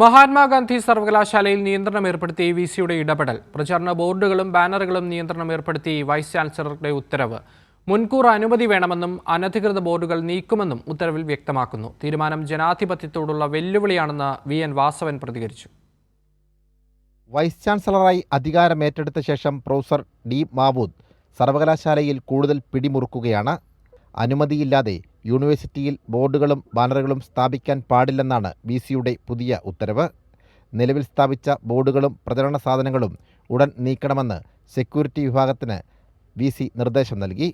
മഹാത്മാഗാന്ധി സർവകലാശാലയിൽ നിയന്ത്രണം ഏർപ്പെടുത്തി വിസിയുടെ ഇടപെടൽ. പ്രചാരണ ബോർഡുകളും ബാനറുകളും നിയന്ത്രണം ഏർപ്പെടുത്തി വൈസ് ചാൻസലറുടെ ഉത്തരവ്. മുൻകൂർ അനുമതി വേണമെന്നും അനധികൃത ബോർഡുകൾ നീക്കുമെന്നും ഉത്തരവിൽ വ്യക്തമാക്കുന്നു. തീരുമാനം ജനാധിപത്യത്തോടുള്ള വെല്ലുവിളിയാണെന്ന് VN വാസവൻ പ്രതികരിച്ചു. വൈസ് ചാൻസലറായി അധികാരമേറ്റെടുത്ത ശേഷം പ്രൊഫസർ D. മാവൂദ് സർവകലാശാലയിൽ കൂടുതൽ പിടിമുറുക്കുകയാണ്. അനുമതിയില്ലാതെ യൂണിവേഴ്സിറ്റിയിൽ ബോർഡുകളും ബാനറുകളും സ്ഥാപിക്കാൻ പാടില്ലെന്നാണ് വിസിയുടെ പുതിയ ഉത്തരവ്. നിലവിൽ സ്ഥാപിച്ച ബോർഡുകളും പ്രചരണ സാധനങ്ങളും ഉടൻ നീക്കണമെന്ന് സെക്യൂരിറ്റി വിഭാഗത്തിന് വിസി നിർദ്ദേശം നൽകി.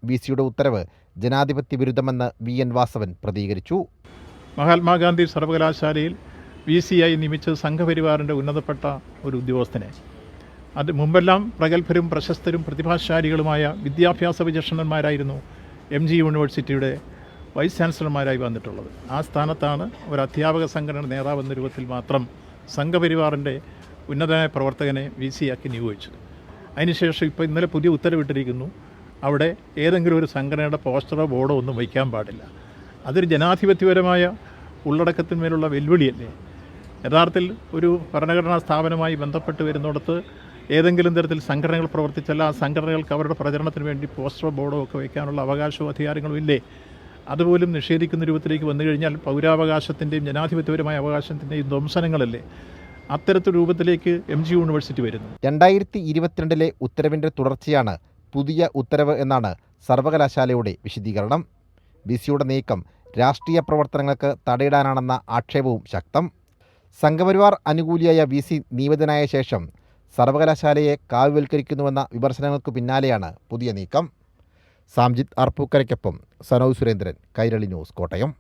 വിസിയുടെ ഉത്തരവ് ജനാധിപത്യ വിരുദ്ധമെന്ന് VN വാസവൻ പ്രതികരിച്ചു. മഹാത്മാഗാന്ധി സർവകലാശാലയിൽ VC-ആയി നിയമിച്ച സംഘപരിവാറിൻ്റെ ഉന്നതപ്പെട്ട ഒരു ഉദ്യോഗസ്ഥനെ, അത് മുമ്പെല്ലാം പ്രഗത്ഭരും പ്രശസ്തരും പ്രതിഭാശാലികളുമായ വിദ്യാഭ്യാസ വിചക്ഷണന്മാരായിരുന്നു MG യൂണിവേഴ്സിറ്റിയുടെ വൈസ് ചാൻസലർമാരായി വന്നിട്ടുള്ളത്. ആ സ്ഥാനത്താണ് ഒരു അധ്യാപക സംഘടന നേതാവെന്ന രൂപത്തിൽ മാത്രം സംഘപരിവാറിൻ്റെ ഉന്നതനായ പ്രവർത്തകനെ VC-ആക്കി നിയോഗിച്ചത്. അതിനുശേഷം ഇപ്പോൾ ഇന്നലെ പുതിയ ഉത്തരവിട്ടിരിക്കുന്നു, അവിടെ ഏതെങ്കിലും ഒരു സംഘടനയുടെ പോസ്റ്ററോ ബോർഡോ ഒന്നും വയ്ക്കാൻ പാടില്ല. അതൊരു ജനാധിപത്യപരമായ ഉള്ളടക്കത്തിന്മേലുള്ള വെല്ലുവിളിയല്ലേ? യഥാർത്ഥത്തിൽ ഒരു ഭരണഘടനാ സ്ഥാപനമായി ബന്ധപ്പെട്ട് വരുന്നിടത്ത് ഏതെങ്കിലും തരത്തിൽ സംഘടനകൾ പ്രവർത്തിച്ചാൽ ആ സംഘടനകൾക്ക് അവരുടെ പ്രചരണത്തിന് വേണ്ടി പോസ്റ്ററോ ബോർഡോ ഒക്കെ വയ്ക്കാനുള്ള അവകാശവും അധികാരങ്ങളും ഇല്ലേ? അതുപോലും നിഷേധിക്കുന്ന രൂപത്തിലേക്ക് വന്നു കഴിഞ്ഞാൽ പൗരാവകാശത്തിൻ്റെയും ജനാധിപത്യപരമായ അവകാശത്തിൻ്റെയും ധ്വംസനങ്ങളല്ലേ അത്തരത്തിൽ രൂപത്തിലേക്ക് MG യൂണിവേഴ്സിറ്റി വരുന്നു. 2022 ഉത്തരവിൻ്റെ തുടർച്ചയാണ് പുതിയ ഉത്തരവ് എന്നാണ് സർവകലാശാലയുടെ വിശദീകരണം. വിസിയുടെ നീക്കം രാഷ്ട്രീയ പ്രവർത്തനങ്ങൾക്ക് തടയിടാനാണെന്ന ആക്ഷേപവും ശക്തം. സംഘപരിവാർ അനുകൂലിയായ VC നിയമിതനായ ശേഷം സർവകലാശാലയെ കാവ്യവൽക്കരിക്കുന്നുവെന്ന വിമർശനങ്ങൾക്ക് പിന്നാലെയാണ് പുതിയ നീക്കം. സാംജിത് അർപ്പൂക്കരയ്ക്കൊപ്പം സനോജ് സുരേന്ദ്രൻ, കൈരളി ന്യൂസ്, കോട്ടയം.